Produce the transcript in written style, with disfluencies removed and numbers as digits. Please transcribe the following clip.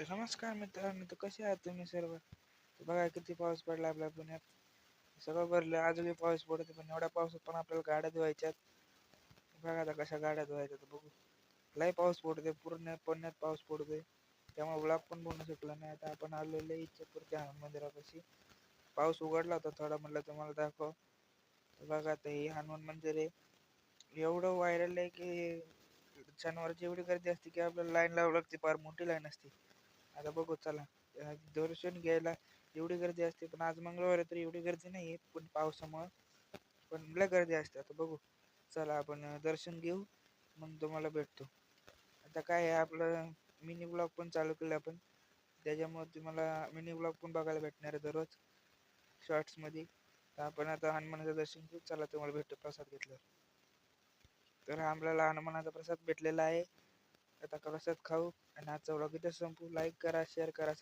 तर नमस्कार मित्रांनो, तर कसे आहात तुम्ही सर्व? तर बघा किती पाऊस पडला आपल्या पुण्यात. सगळं भरलं, अजूनही पाऊस पडतो, पण एवढ्या पावसात पण आपल्याला गाड्या धुवायच्यात. बघा आता कशा गाड्या धुवायच्या तर बघू. लय पाऊस पडतोय, पूर्ण पुण्यात पाऊस पडतोय. त्यामुळे ब्लॉग पण बनवू शकला नाही. आता आपण आलेलो इच्छापूरच्या हनुमान मंदिरापाशी. पाऊस उघडला होता थोडा, म्हटलं तुम्हाला दाखव. तर बघा आता हे हनुमान मंदिर आहे. एवढं व्हायरल आहे की शनिवारची एवढी गर्दी असते की आपल्याला लाईन लावावी लागते, फार मोठी लाईन असते. आता बघू चला. दर्शन घ्यायला एवढी गर्दी असते, पण आज मंगळवार आहे तर एवढी गर्दी नाही आहे, पण पावसामुळं पण लय गर्दी असते. आता बघू चला, आपण दर्शन घेऊ, मग तुम्हाला भेटतो. आता काय आहे आपलं मिनी ब्लॉग पण चालू केलं आपण, त्याच्यामुळे तुम्हाला मिनी ब्लॉग पण बघायला भेटणार आहे दररोज शॉर्ट्समध्ये. तर आपण आता हनुमानाचं दर्शन घेऊ, चला तुम्हाला भेटतो प्रसाद घेतल्यावर. तर आपल्याला हनुमानाचा प्रसाद भेटलेला आहे. आता प्रसाद खाऊ आणि आजचा व्लॉग इथं संपू. लाईक करा, शेअर करा,